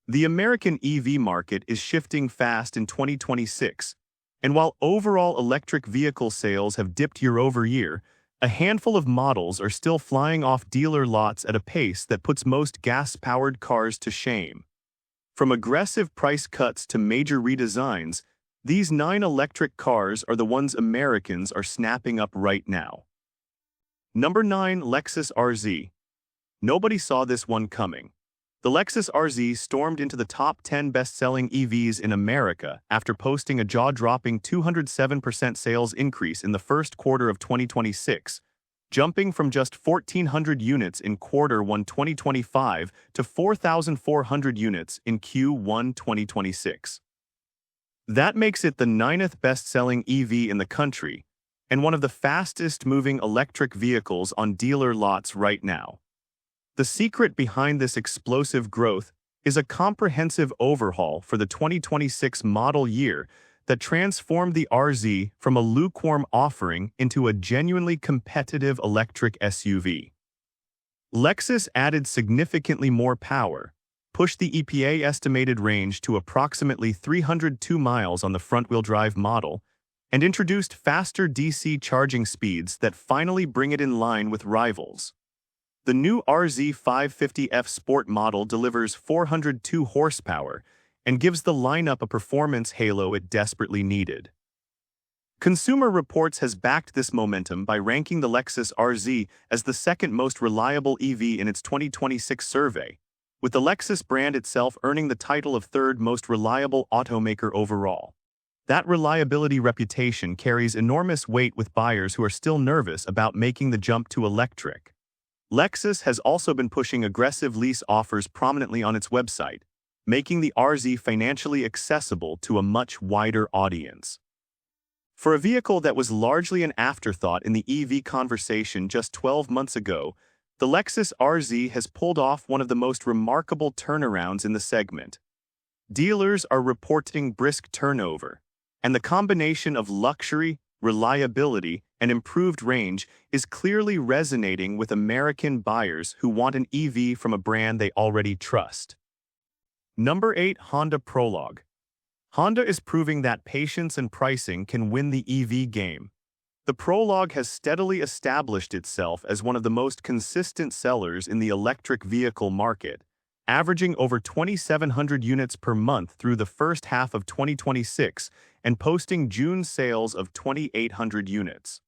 The American EV market is shifting fast in 2026, and while overall electric vehicle sales have dipped year over year, a handful of models are still flying off dealer lots at a pace that puts most gas-powered cars to shame. From aggressive price cuts to major redesigns, these 9 electric cars are the ones Americans are snapping up right now. Number 9. Lexus RZ. Nobody saw this one coming. The Lexus RZ stormed into the top 10 best-selling EVs in America after posting a jaw-dropping 207% sales increase in the first quarter of 2026, jumping from just 1,400 units in Q1 2025 to 4,400 units in Q1 2026. That makes it the 9th best-selling EV in the country and one of the fastest-moving electric vehicles on dealer lots right now. The secret behind this explosive growth is a comprehensive overhaul for the 2026 model year that transformed the RZ from a lukewarm offering into a genuinely competitive electric SUV. Lexus added significantly more power, pushed the EPA estimated range to approximately 302 miles on the front-wheel drive model, and introduced faster DC charging speeds that finally bring it in line with rivals. The new RZ 550F Sport model delivers 402 horsepower and gives the lineup a performance halo it desperately needed. Consumer Reports has backed this momentum by ranking the Lexus RZ as the second most reliable EV in its 2026 survey, with the Lexus brand itself earning the title of third most reliable automaker overall. That reliability reputation carries enormous weight with buyers who are still nervous about making the jump to electric. Lexus has also been pushing aggressive lease offers prominently on its website, making the RZ financially accessible to a much wider audience. For a vehicle that was largely an afterthought in the EV conversation just 12 months ago, the Lexus RZ has pulled off one of the most remarkable turnarounds in the segment. Dealers are reporting brisk turnover, and the combination of luxury, reliability, and improved range is clearly resonating with American buyers who want an EV from a brand they already trust. Number 8. Honda Prologue. Honda is proving that patience and pricing can win the EV game. The Prologue has steadily established itself as one of the most consistent sellers in the electric vehicle market, averaging over 2,700 units per month through the first half of 2026 and posting June sales of 2,800 units.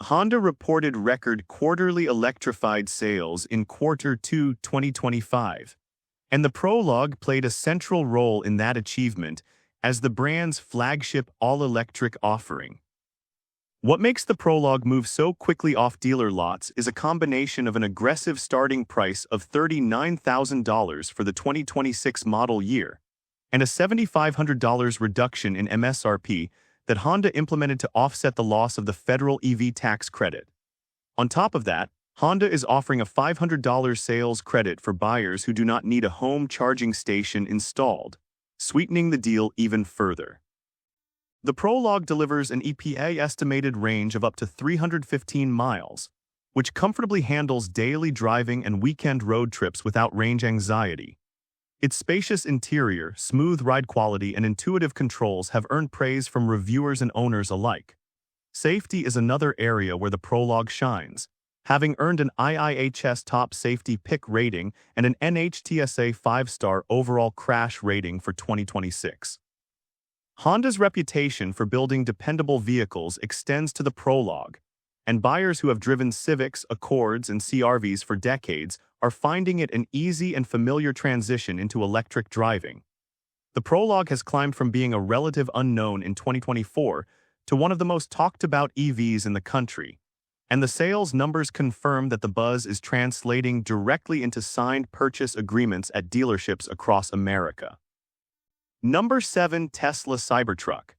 Honda reported record quarterly electrified sales in Q2 2025, and the Prologue played a central role in that achievement as the brand's flagship all-electric offering. What makes the Prologue move so quickly off dealer lots is a combination of an aggressive starting price of $39,000 for the 2026 model year and a $7,500 reduction in MSRP that Honda implemented to offset the loss of the federal EV tax credit. On top of that, Honda is offering a $500 sales credit for buyers who do not need a home charging station installed, sweetening the deal even further. The Prologue delivers an EPA estimated range of up to 315 miles, which comfortably handles daily driving and weekend road trips without range anxiety. Its spacious interior, smooth ride quality, and intuitive controls have earned praise from reviewers and owners alike. Safety is another area where the Prologue shines, having earned an IIHS Top Safety Pick rating and an NHTSA 5-star overall crash rating for 2026. Honda's reputation for building dependable vehicles extends to the Prologue, and buyers who have driven Civics, Accords, and CR-Vs for decades are finding it an easy and familiar transition into electric driving. The Prologue has climbed from being a relative unknown in 2024 to one of the most talked-about EVs in the country, and the sales numbers confirm that the buzz is translating directly into signed purchase agreements at dealerships across America. Number 7. Tesla Cybertruck.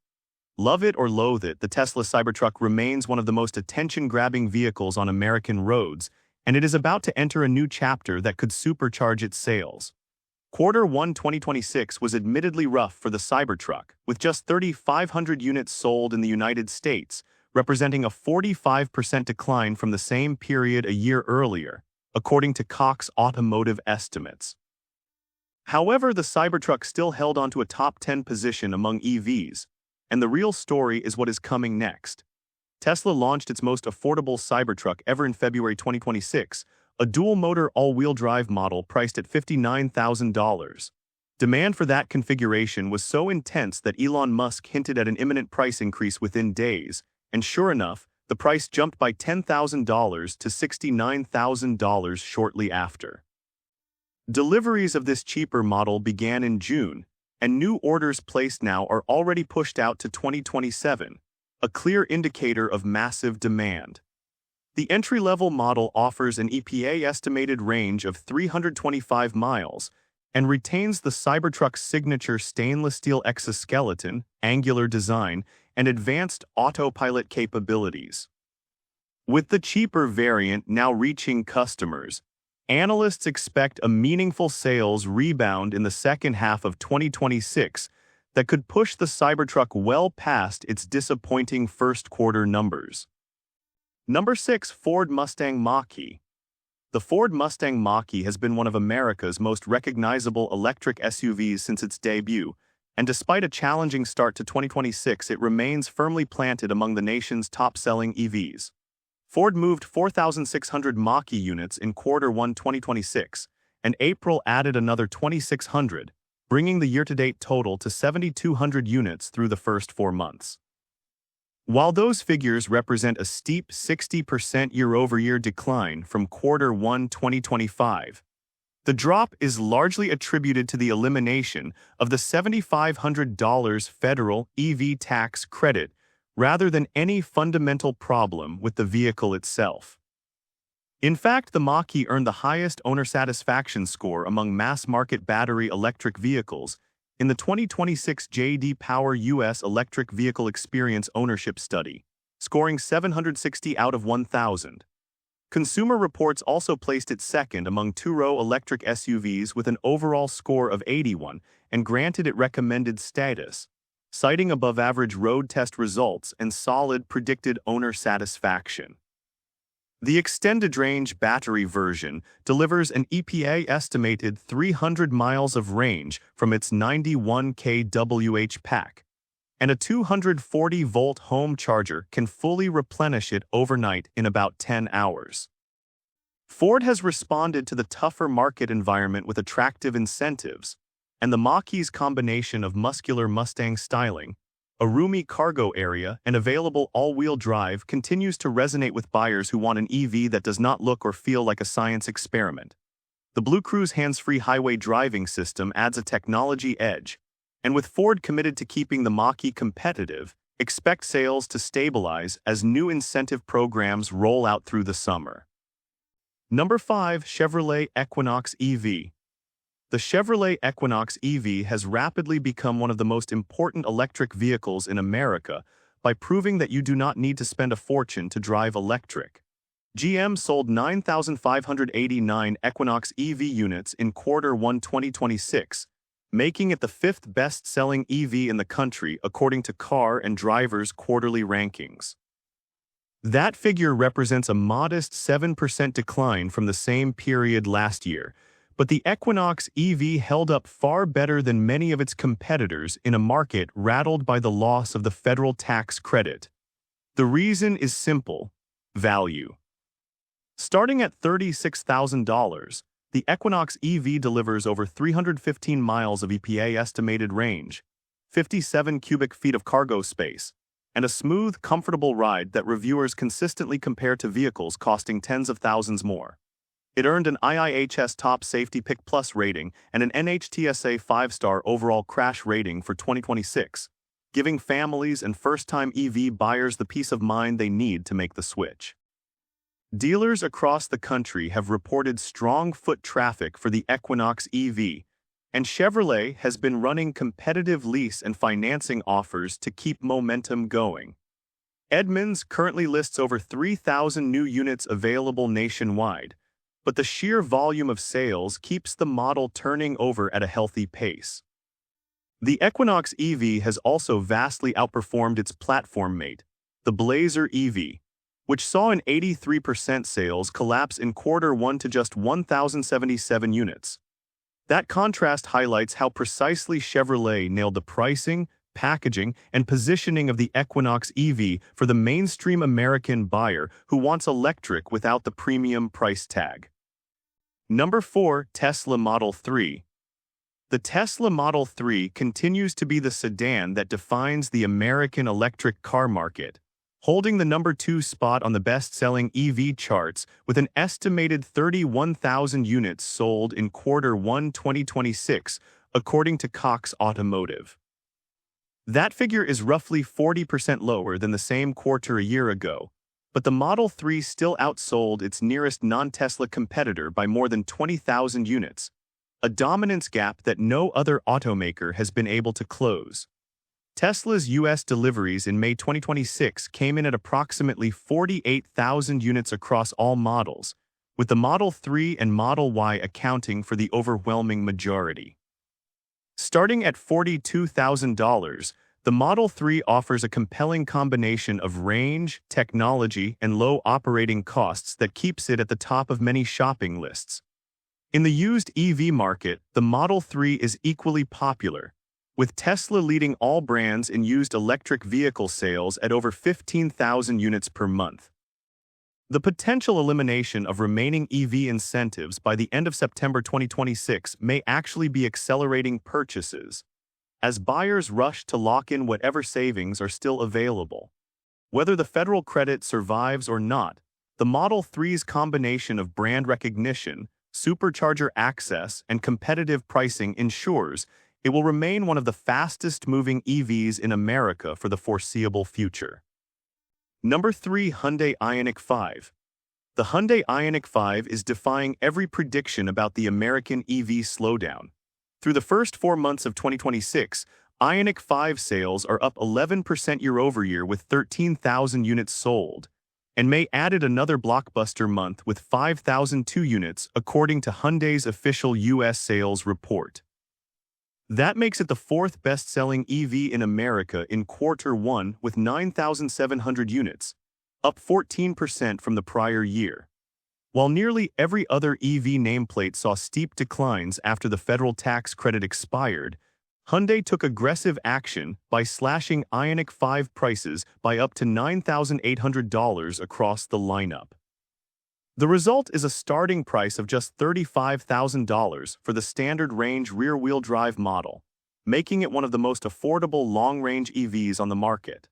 Love it or loathe it, the Tesla Cybertruck remains one of the most attention-grabbing vehicles on American roads, and it is about to enter a new chapter that could supercharge its sales. Q1 2026 was admittedly rough for the Cybertruck, with just 3,500 units sold in the United States, representing a 45% decline from the same period a year earlier, according to Cox Automotive estimates. However, the Cybertruck still held onto a top 10 position among EVs, and the real story is what is coming next. Tesla launched its most affordable Cybertruck ever in February 2026, a dual-motor all-wheel drive model priced at $59,000. Demand for that configuration was so intense that Elon Musk hinted at an imminent price increase within days, and sure enough, the price jumped by $10,000 to $69,000 shortly after. Deliveries of this cheaper model began in June, and new orders placed now are already pushed out to 2027, a clear indicator of massive demand. The entry-level model offers an EPA-estimated range of 325 miles and retains the Cybertruck's signature stainless steel exoskeleton, angular design, and advanced autopilot capabilities. With the cheaper variant now reaching customers, analysts expect a meaningful sales rebound in the second half of 2026 that could push the Cybertruck well past its disappointing first-quarter numbers. Number 6. Ford Mustang Mach-E. The Ford Mustang Mach-E has been one of America's most recognizable electric SUVs since its debut, and despite a challenging start to 2026, it remains firmly planted among the nation's top-selling EVs. Ford moved 4,600 Mach-E units in Q1 2026, and April added another 2,600, bringing the year-to-date total to 7,200 units through the first 4 months. While those figures represent a steep 60% year-over-year decline from Q1 2025, the drop is largely attributed to the elimination of the $7,500 federal EV tax credit rather than any fundamental problem with the vehicle itself. In fact, the Mach-E earned the highest owner satisfaction score among mass-market battery electric vehicles in the 2026 J.D. Power U.S. Electric Vehicle Experience Ownership Study, scoring 760 out of 1,000. Consumer Reports also placed it second among two-row electric SUVs with an overall score of 81 and granted it recommended status, citing above-average road test results and solid predicted owner satisfaction. The extended-range battery version delivers an EPA-estimated 300 miles of range from its 91 kWh pack, and a 240-volt home charger can fully replenish it overnight in about 10 hours. Ford has responded to the tougher market environment with attractive incentives, and the Mach-E's combination of muscular Mustang styling, a roomy cargo area, and available all-wheel drive continues to resonate with buyers who want an EV that does not look or feel like a science experiment. The Blue Cruise hands-free highway driving system adds a technology edge, and with Ford committed to keeping the Mach-E competitive, expect sales to stabilize as new incentive programs roll out through the summer. Number 5. Chevrolet Equinox EV. The Chevrolet Equinox EV has rapidly become one of the most important electric vehicles in America by proving that you do not need to spend a fortune to drive electric. GM sold 9,589 Equinox EV units in Q1 2026, making it the 5th best-selling EV in the country according to Car and Driver's quarterly rankings. That figure represents a modest 7% decline from the same period last year, but the Equinox EV held up far better than many of its competitors in a market rattled by the loss of the federal tax credit. The reason is simple: value. Starting at $36,000, the Equinox EV delivers over 315 miles of EPA-estimated range, 57 cubic feet of cargo space, and a smooth, comfortable ride that reviewers consistently compare to vehicles costing tens of thousands more. It earned an IIHS Top Safety Pick Plus rating and an NHTSA 5-star overall crash rating for 2026, giving families and first-time EV buyers the peace of mind they need to make the switch. Dealers across the country have reported strong foot traffic for the Equinox EV, and Chevrolet has been running competitive lease and financing offers to keep momentum going. Edmunds currently lists over 3,000 new units available nationwide, but the sheer volume of sales keeps the model turning over at a healthy pace. The Equinox EV has also vastly outperformed its platform mate, the Blazer EV, which saw an 83% sales collapse in Q1 to just 1,077 units. That contrast highlights how precisely Chevrolet nailed the pricing, packaging, and positioning of the Equinox EV for the mainstream American buyer who wants electric without the premium price tag. Number 4. Tesla Model 3. The Tesla Model 3 continues to be the sedan that defines the American electric car market, holding the number 2 spot on the best-selling EV charts with an estimated 31,000 units sold in Q1 2026, according to Cox Automotive. That figure is roughly 40% lower than the same quarter a year ago, but the Model 3 still outsold its nearest non-Tesla competitor by more than 20,000 units, a dominance gap that no other automaker has been able to close. Tesla's U.S. deliveries in May 2026 came in at approximately 48,000 units across all models, with the Model 3 and Model Y accounting for the overwhelming majority. Starting at $42,000, the Model 3 offers a compelling combination of range, technology, and low operating costs that keeps it at the top of many shopping lists. In the used EV market, the Model 3 is equally popular, with Tesla leading all brands in used electric vehicle sales at over 15,000 units per month. The potential elimination of remaining EV incentives by the end of September 2026 may actually be accelerating purchases, as buyers rush to lock in whatever savings are still available. Whether the federal credit survives or not, the Model 3's combination of brand recognition, supercharger access, and competitive pricing ensures it will remain one of the fastest-moving EVs in America for the foreseeable future. Number 3. Hyundai Ioniq 5. The Hyundai Ioniq 5 is defying every prediction about the American EV slowdown. Through the first 4 months of 2026, Ioniq 5 sales are up 11% year-over-year with 13,000 units sold, and May added another blockbuster month with 5,002 units according to Hyundai's official U.S. sales report. That makes it the 4th best-selling EV in America in Q1 with 9,700 units, up 14% from the prior year. While nearly every other EV nameplate saw steep declines after the federal tax credit expired, Hyundai took aggressive action by slashing Ioniq 5 prices by up to $9,800 across the lineup. The result is a starting price of just $35,000 for the standard range rear-wheel drive model, making it one of the most affordable long-range EVs on the market.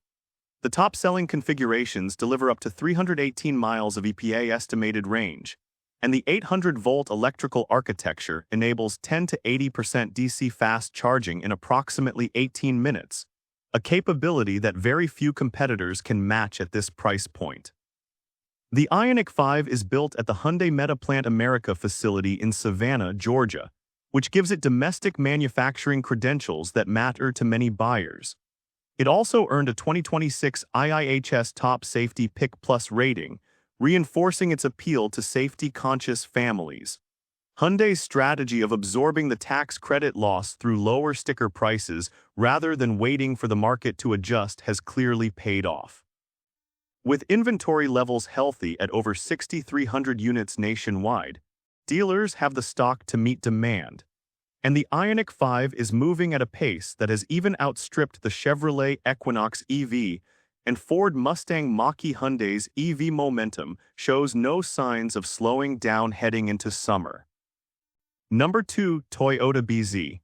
The top-selling configurations deliver up to 318 miles of EPA estimated range, and the 800-volt electrical architecture enables 10 to 80% DC fast charging in approximately 18 minutes, a capability that very few competitors can match at this price point. The Ioniq 5 is built at the Hyundai Metaplant America facility in Savannah, Georgia, which gives it domestic manufacturing credentials that matter to many buyers. It also earned a 2026 IIHS Top Safety Pick Plus rating, reinforcing its appeal to safety-conscious families. Hyundai's strategy of absorbing the tax credit loss through lower sticker prices rather than waiting for the market to adjust has clearly paid off. With inventory levels healthy at over 6,300 units nationwide, dealers have the stock to meet demand, and the Ioniq 5 is moving at a pace that has even outstripped the Chevrolet Equinox EV and Ford Mustang Mach-E. Hyundai's EV momentum shows no signs of slowing down heading into summer. Number 2. Toyota BZ.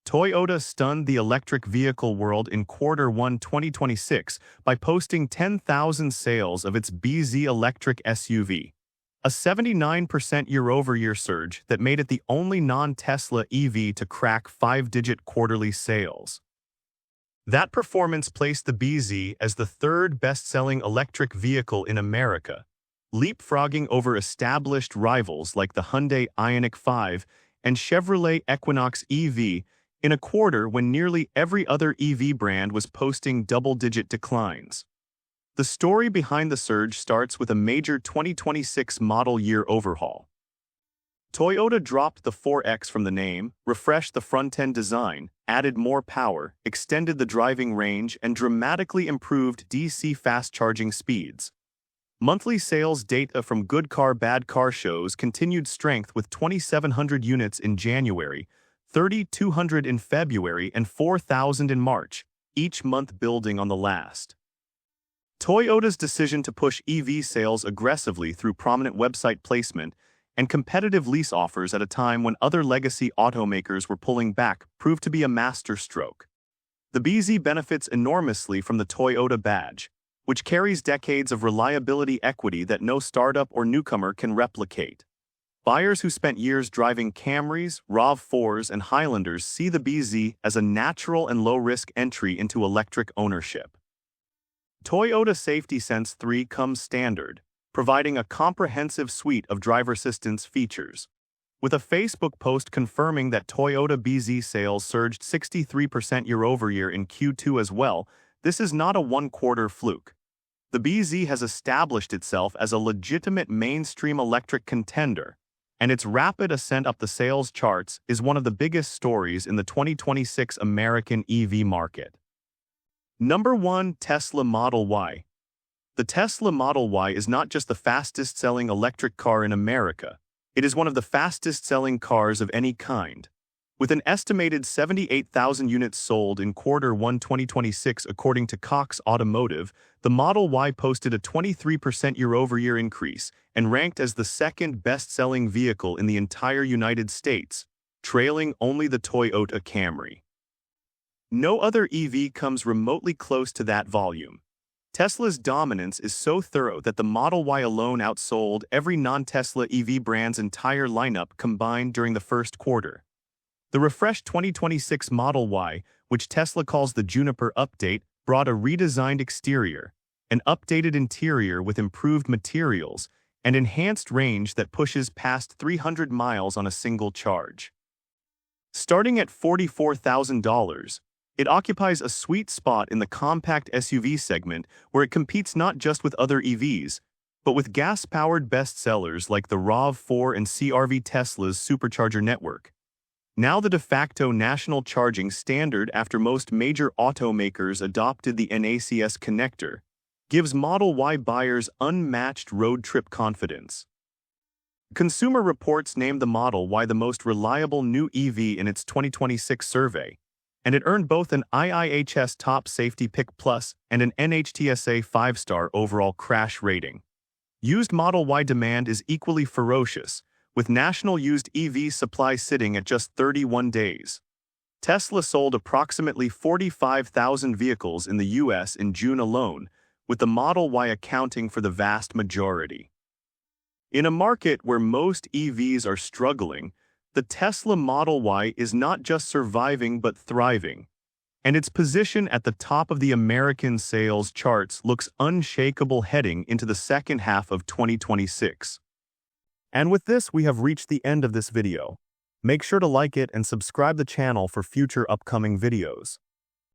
Toyota stunned the electric vehicle world in Q1 2026 by posting 10,000 sales of its BZ electric SUV, a 79% year-over-year surge that made it the only non-Tesla EV to crack 5-digit quarterly sales. That performance placed the BZ as the 3rd best-selling electric vehicle in America, leapfrogging over established rivals like the Hyundai Ioniq 5 and Chevrolet Equinox EV in a quarter when nearly every other EV brand was posting double-digit declines. The story behind the surge starts with a major 2026 model year overhaul. Toyota dropped the 4X from the name, refreshed the front-end design, added more power, extended the driving range, and dramatically improved DC fast charging speeds. Monthly sales data from Good Car Bad Car shows continued strength with 2,700 units in January, 3,200 in February, and 4,000 in March, each month building on the last. Toyota's decision to push EV sales aggressively through prominent website placement and competitive lease offers at a time when other legacy automakers were pulling back proved to be a masterstroke. The BZ benefits enormously from the Toyota badge, which carries decades of reliability equity that no startup or newcomer can replicate. Buyers who spent years driving Camrys, RAV4s, and Highlanders see the BZ as a natural and low-risk entry into electric ownership. Toyota Safety Sense 3 comes standard, providing a comprehensive suite of driver assistance features. With a Facebook post confirming that Toyota BZ sales surged 63% year-over-year in Q2 as well, this is not a one-quarter fluke. The BZ has established itself as a legitimate mainstream electric contender, and its rapid ascent up the sales charts is one of the biggest stories in the 2026 American EV market. Number 1. Tesla Model Y. The Tesla Model Y is not just the fastest-selling electric car in America, it is one of the fastest-selling cars of any kind. With an estimated 78,000 units sold in Q1 2026 according to Cox Automotive, the Model Y posted a 23% year-over-year increase and ranked as the second best-selling vehicle in the entire United States, trailing only the Toyota Camry. No other EV comes remotely close to that volume. Tesla's dominance is so thorough that the Model Y alone outsold every non-Tesla EV brand's entire lineup combined during the first quarter. The refreshed 2026 Model Y, which Tesla calls the Juniper Update, brought a redesigned exterior, an updated interior with improved materials, and enhanced range that pushes past 300 miles on a single charge. Starting at $44,000, it occupies a sweet spot in the compact SUV segment where it competes not just with other EVs, but with gas-powered bestsellers like the RAV4 and CR-V. Tesla's supercharger network. Now the de facto national charging standard after most major automakers adopted the NACS connector, gives Model Y buyers unmatched road trip confidence. Consumer Reports named the Model Y the most reliable new EV in its 2026 survey, and it earned both an IIHS Top Safety Pick Plus and an NHTSA 5-star overall crash rating. Used Model Y demand is equally ferocious, with national used EV supply sitting at just 31 days. Tesla sold approximately 45,000 vehicles in the U.S. in June alone, with the Model Y accounting for the vast majority. In a market where most EVs are struggling, the Tesla Model Y is not just surviving but thriving, and its position at the top of the American sales charts looks unshakable heading into the second half of 2026. And with this, we have reached the end of this video. Make sure to like it and subscribe the channel for future upcoming videos.